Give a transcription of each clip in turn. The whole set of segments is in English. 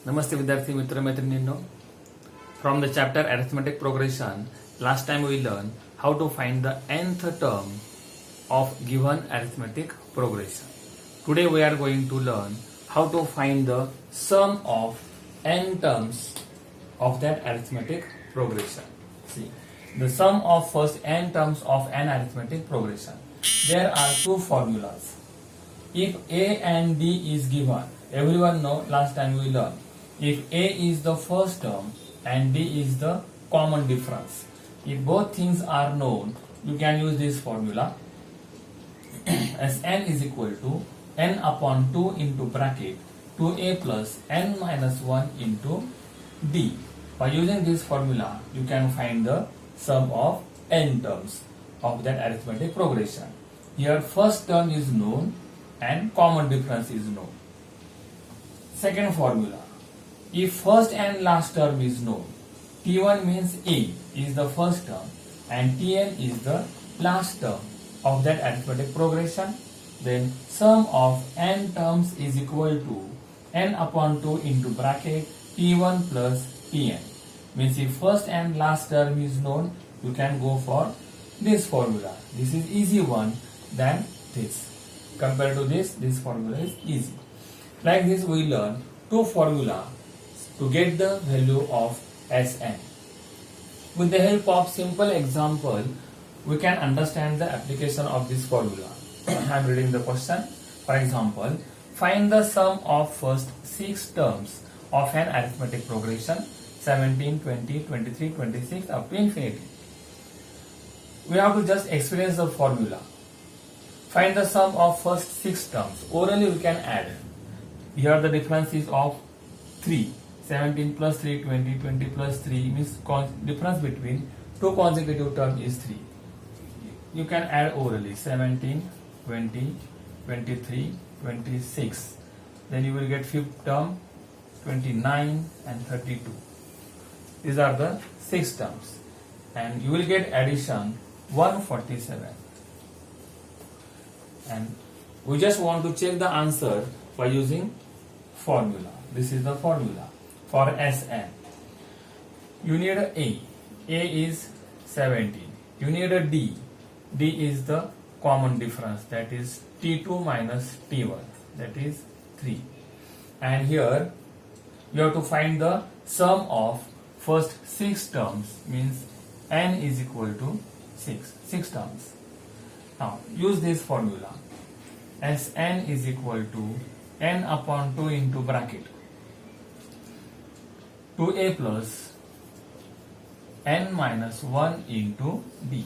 नमस्ते विद्यार्थी मित्र मैत्रिणींनो. From the chapter arithmetic progression, last time we learned how to find the nth term of given arithmetic progression. Today we are going to learn how to find the sum of n terms of that arithmetic progression. See, the sum of first n terms of an arithmetic progression. There are two formulas. If a and d is given, everyone know last time we learned. If a is the first term and d is the common difference. If both things are known, you can use this formula as n is equal to n upon 2 into bracket 2a plus n minus 1 into d. By using this formula, you can find the sum of n terms of that arithmetic progression. Here first term is known and common difference is known. Second formula. If first and last term is known, T1 means A is the first term and Tn is the last term of that arithmetic progression, then sum of n terms is equal to n upon 2 into bracket T1 plus Tn. Means if first and last term is known, you can go for this formula. This is easy one than this. Compared to this formula is easy. Like this we learn two formula to get the value of Sn. With the help of simple example, we can understand the application of this formula. I am reading the question. For example, find the sum of first 6 terms of an arithmetic progression 17, 20, 23, 26 up to infinity. We have to just experience the formula. Find the sum of first 6 terms. Orally we can add. Here the difference is of 3. 17 plus 3, 20, 20 plus 3 means difference between two consecutive terms is 3. You can add orally 17, 20, 23, 26. Then you will get fifth term 29 and 32. These are the 6 terms. And you will get addition 147. And we just want to check the answer by using formula. This is the formula for Sn. You need a A. A is 17. You need a D. D is the common difference, that is T2 minus T1, that is 3. And here you have to find the sum of first 6 terms, means n is equal to 6 terms. Now use this formula. Sn is equal to n upon 2 into bracket 2a plus n minus 1 into d.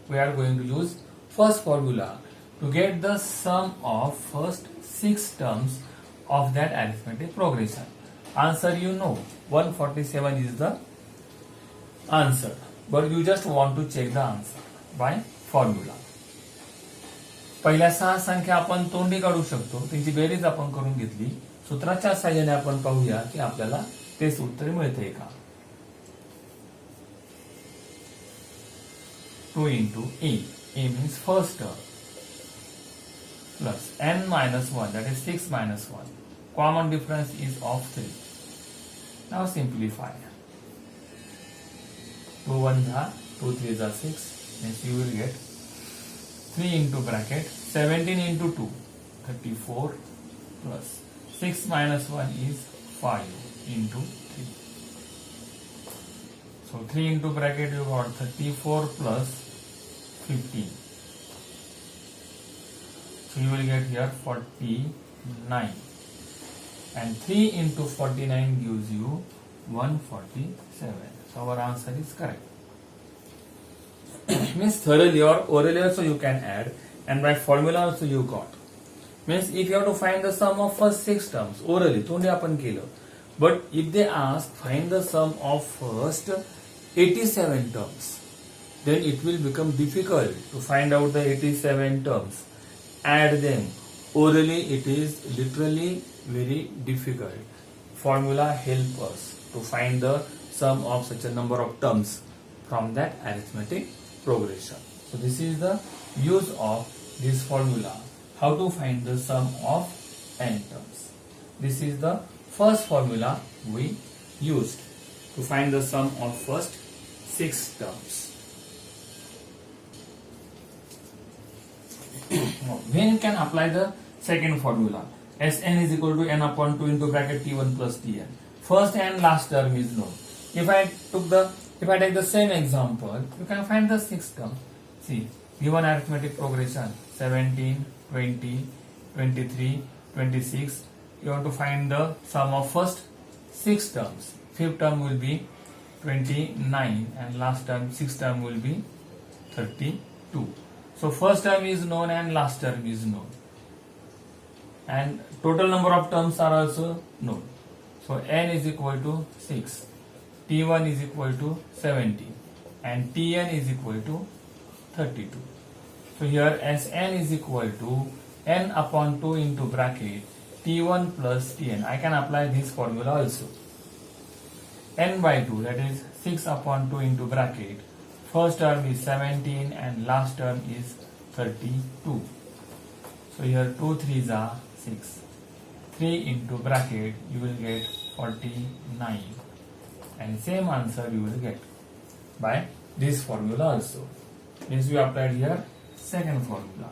We are going to use first formula to get the sum of first 6 terms of that arithmetic progression. Answer you know, 147 is the answer, but you just want to check the answer by formula. पहिल्या 6 संख्या आपण तोंडी काढू शकतो, त्यांची berries आपण करून घेतली. सूत्राच्या सहाय्याने आपण पाहूया की आपल्याला तेच उत्तर मिळते का. 2 into A. A means first term plus n minus 1, that is 6 minus 1. Common difference is of 3. Now simplify. 2 1s are 2 3s are 6. Means you will get 3 into bracket 17 into 2 34 plus 6 minus 1 is 5 into 3. So 3 into bracket you got 34 plus 15. So you will get here 49. And 3 into 49 gives you 147. So our answer is correct. Means thoroughly or orally also you can add, and by formula also you got. Means if you have to find the sum of first 6 terms, orally तोंडी आपण केलं. But if they ask find the sum of first 87 terms, then it will become difficult to find out the 87 terms. Add them. Orally it is literally very difficult. Formula help us to find the sum of such a number of terms from that arithmetic progression. So this is the use of this formula, how to find the sum of n terms. This is the first formula we used to find the sum of first 6 terms. When you can apply the second formula, Sn is equal to n upon 2 into bracket t1 plus tn. First and last term is known. If I take the same example, you can find the sixth term. See, given arithmetic progression 17, 20, 23, 26. You want to find the sum of first 6 terms. Fifth term will be 29 and last term, sixth term will be 32. So first term is known and last term is known. And total number of terms are also known. So n is equal to 6, t1 is equal to 17 and tn is equal to 32. So here Sn is equal to n upon 2 into bracket t1 plus tn. I can apply this formula also. N by 2, that is 6 upon 2 into bracket. First term is 17 and last term is 32. So here 2 3s are 6. 3 into bracket you will get 49. And same answer you will get by this formula also. Means we applied here second formula.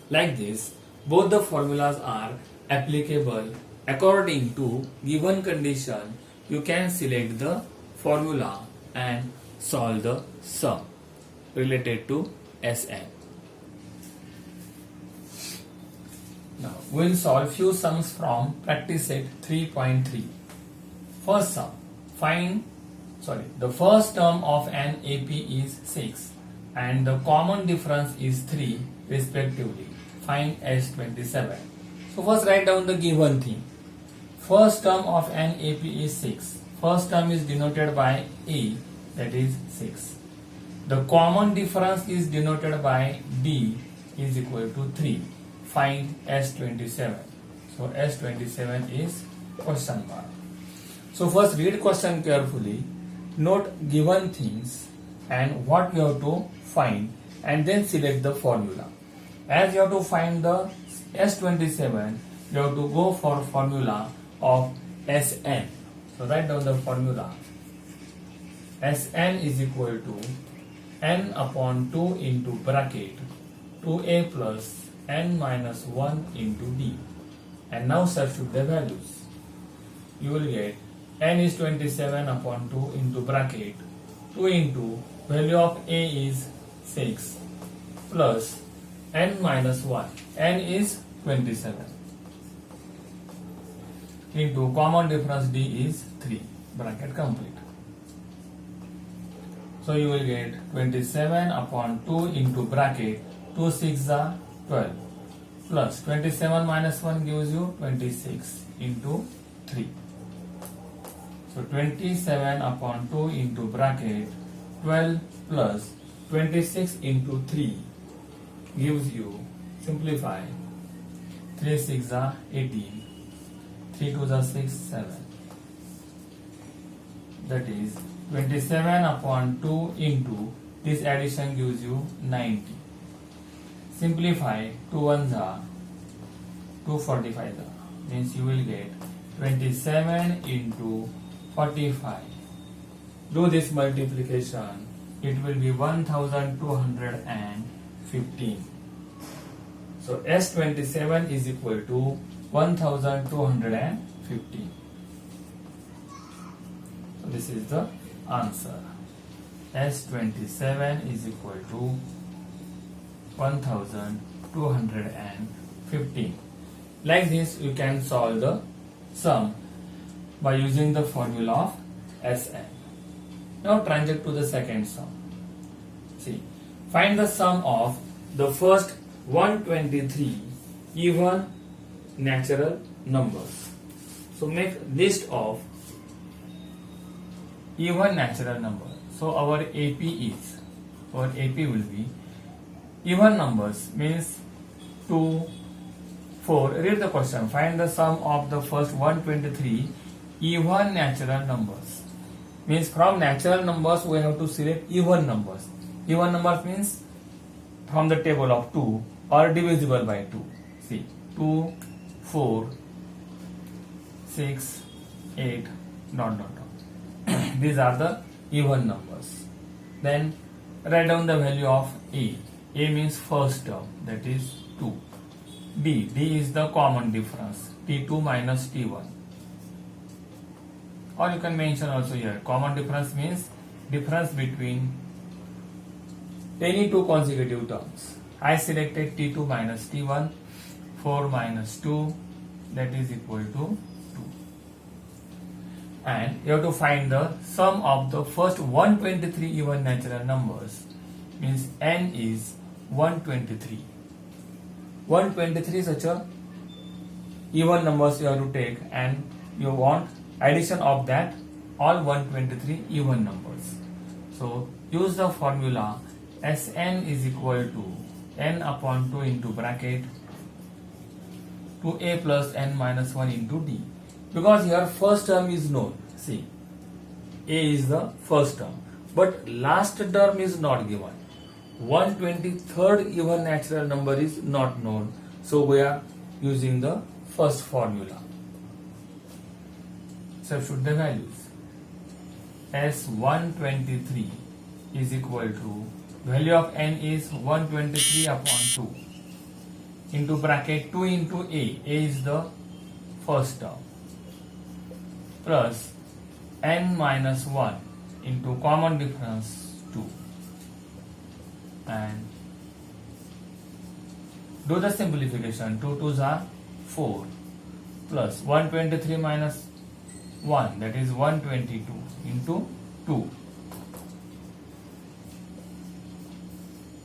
Like this, both the formulas are applicable according to given condition. You can select the formula and solve the sum related to Sn. Now we will solve few sums from practice set 3.3. First sum, the first term of an AP is 6 and the common difference is 3 respectively. Find S27. So first write down the given thing. First term of an AP is 6. First term is denoted by A, that is 6. The common difference is denoted by B is equal to 3. Find S27. So S27 is question mark. So first read question carefully, note given things and what you have to find and then select the formula. As you have to find the S27, you have to go for formula of Sn. So write down the formula. Sn is equal to n upon 2 into bracket 2a plus n minus 1 into d. And now substitute the values. You will get n is 27 upon 2 into bracket 2 into value of a is 6 plus n minus 1. N is 27 into common difference d is 3. Bracket complete. So you will get 27 upon 2 into bracket 2 6 are 12 plus 27 minus 1 gives you 26 into 3. So 27 upon 2 into bracket 12 plus 26 into 3 gives you, simplify, 3 6 are 18, 3 2 are 6, 7. That is 27 upon 2 into, this addition gives you 90. Simplify, 2 1s are 245 are, means you will get 27 into 45. Do this multiplication, it will be 1215. So S27 is equal to 1215. So this is the answer. S27 is equal to 1215. Like this you can solve the sum by using the formula of Sn. Now transact to the second sum. See, find the sum of the first 123 even natural numbers. So make list of even natural numbers. So our AP will be even numbers, means 2, 4. Read the question. Find the sum of the first 123 even natural numbers. Means from natural numbers we have to select even numbers. Even numbers means from the table of 2 or divisible by 2. See, 2, 4, 6, 8, dot dot dot. These are the even numbers. Then write down the value of A. A means first term, that is 2. D is the common difference, T2 minus T1. Or you can mention also here, common difference means difference between any two consecutive terms. I selected T2 minus T1, 4 minus 2, that is equal to 2. And you have to find the sum of the first 123 even natural numbers, means n is 123. 123 such a even numbers you have to take, and you want addition of that all 123 even numbers. So use the formula Sn is equal to n upon 2 into bracket 2a plus n minus 1 into d. Because here first term is known. See, a is the first term, but last term is not given. 123rd even natural number is not known, so we are using the first formula. Substitute the values. S123 is equal to value of n is 123 upon 2 into bracket 2 into a is the first term, plus n minus 1 into common difference 2, and do the simplification. 2 2s are 4 plus 123 minus 1, that is 122 into 2.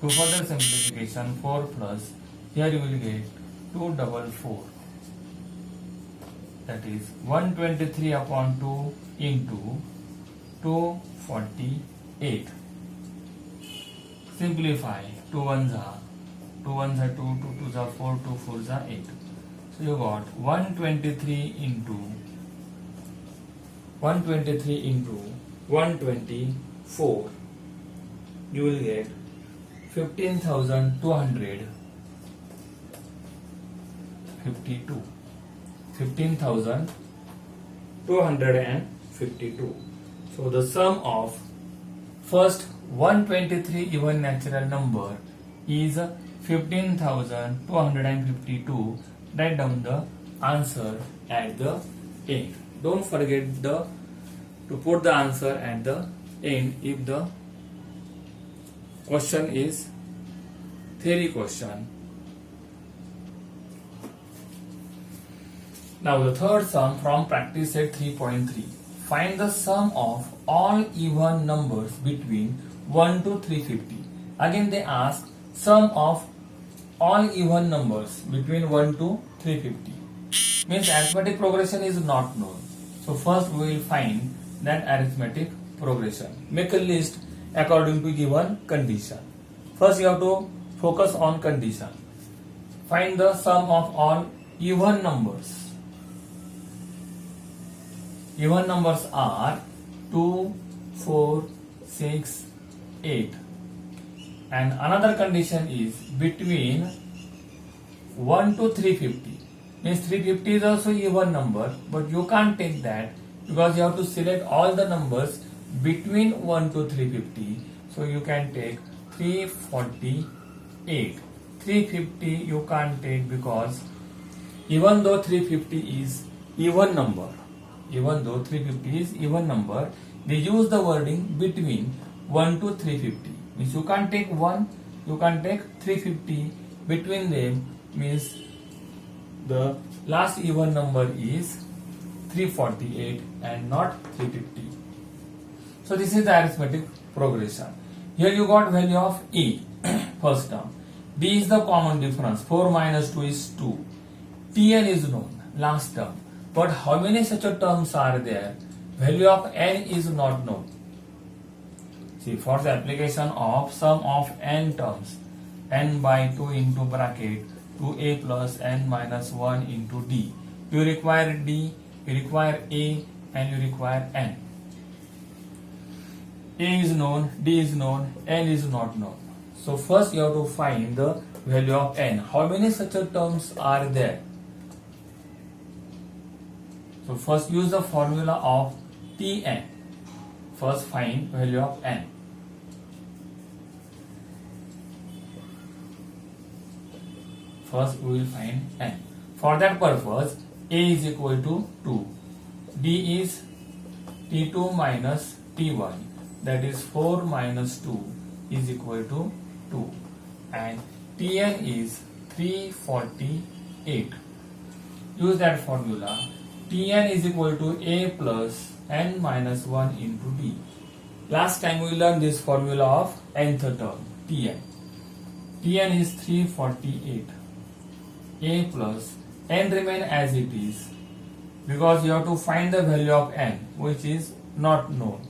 To further simplification, 4 plus, here you will get 244, that is 123 upon 2 into 248. Simplify, 2 1s are 2 1s are 2, 2 2s are 4, 2 4s are 8. So you got 123 into 124. You will get 15,252. 15,252. So the sum of first 123 even natural number is 15,252. Write down the answer at the end. Don't forget to put the answer at the end if the question is theory question. Now the third sum from practice set 3.3. Find the sum of all even numbers between 1 to 350. Again they ask sum of all even numbers between 1 to 350. Means arithmetic progression is not known. So first we will find that arithmetic progression. Make a list according to given condition. First you have to focus on condition. Find the sum of all even numbers. Even numbers are 2, 4, 6, 8. And another condition is between 1 to 350. Means 350 is also even number, but you can't take that because you have to select all the numbers between 1 to 350. So you can take 348. 350 you can't take because even though 350 is even number, they use the wording between 1 to 350. Means you can't take 1, you can't take 350. Between them means the last even number is 348 and not 350. So this is the arithmetic progression. Here you got value of A, first term. D is the common difference. 4 minus 2 is 2. Tn is known, last term. But how many such terms are there? Value of n is not known. See, for the application of sum of n terms, n by 2 into bracket 2a plus n minus 1 into d. You require d, you require a, and you require n. A is known, d is known, n is not known. So first you have to find the value of n. How many such terms are there? So first use the formula of Tn. First find value of n. First we will find n. For that purpose, A is equal to 2. D is T2 minus T1. That is 4 minus 2 is equal to 2. And Tn is 348. Use that formula. Tn is equal to A plus n minus 1 into D. Last time we learned this formula of nth term, Tn. Tn is 348. A plus n remain as it is because you have to find the value of n, which is not known.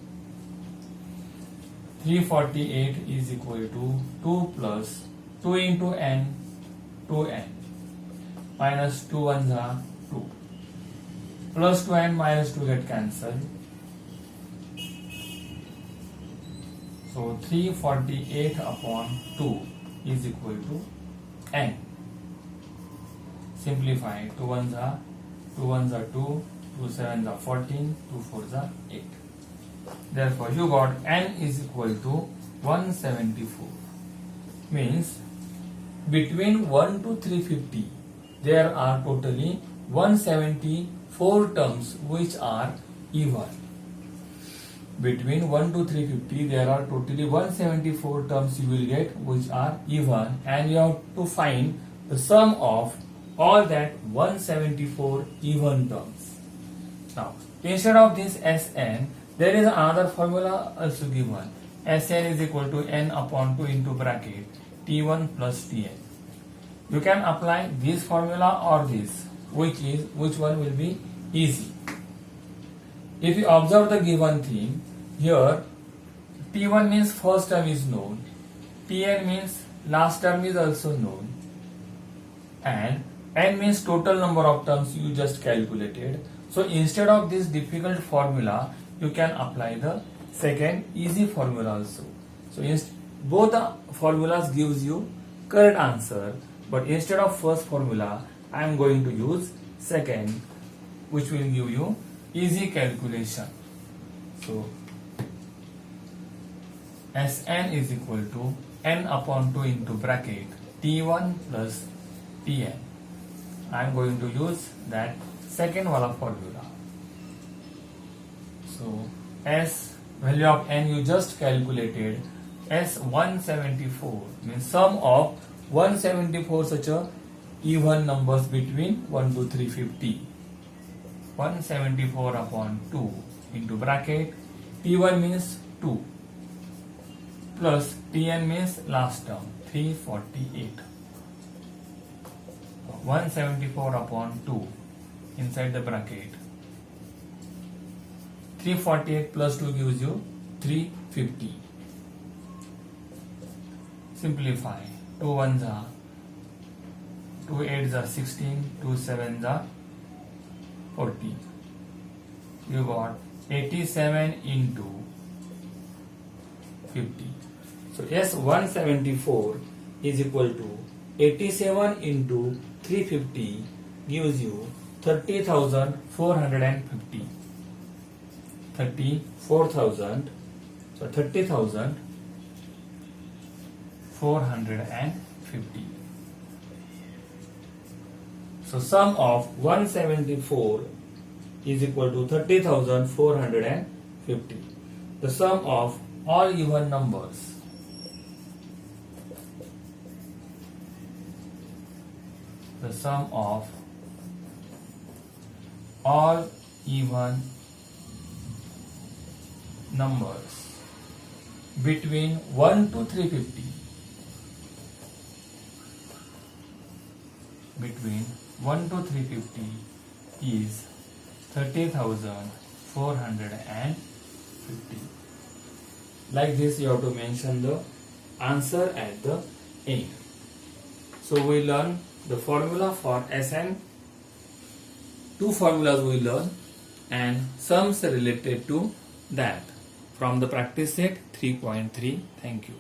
348 is equal to 2 plus 2 into n, 2n, minus 2 ones are 2, plus 2n minus 2 get cancelled. So 348 upon 2 is equal to n. Simplify. 2 ones are 2, 2 sevens are 14, 2 fours are 8. Therefore, you got n is equal to 174. Means between 1 to 350, there are totally 174 terms which are even. Between 1 to 350, there are totally 174 terms you will get which are even, and you have to find the sum of all that 174 even terms. Now, instead of this Sn, there is another formula also given. Sn is equal to n upon 2 into bracket T1 plus Tn. You can apply this formula or this, which one will be easy. If you observe the given thing, here T1 means first term is known, Tn means last term is also known, and n means total number of terms you just calculated. So instead of this difficult formula, you can apply the second easy formula also. So both the formulas gives you correct answer, but instead of first formula, I am going to use second, which will give you easy calculation. So Sn is equal to n upon 2 into bracket T1 plus Tn. I am going to use that second wala formula. So S value of n you just calculated, S 174 means sum of 174 such a even numbers between 1 to 350. 174 upon 2 into bracket T1 means 2 plus Tn means last term 348. 174 upon 2 inside the bracket. 348 plus 2 gives you 350. Simplify. 2 ones are 2 8s are 16, 2 7s are 40. You got 87 into 50. So S 174 is equal to 87 into 350 gives you 30,450. 30,450. So sum of 174 is equal to 30,450. The sum of all even numbers. The sum of all even numbers between 1 to 350. Between 1 to 350 is 30,450. Like this, you have to mention the answer at the end. So we learn the formula for Sn. Two formulas we learn and sums related to that from the practice set 3.3. Thank you.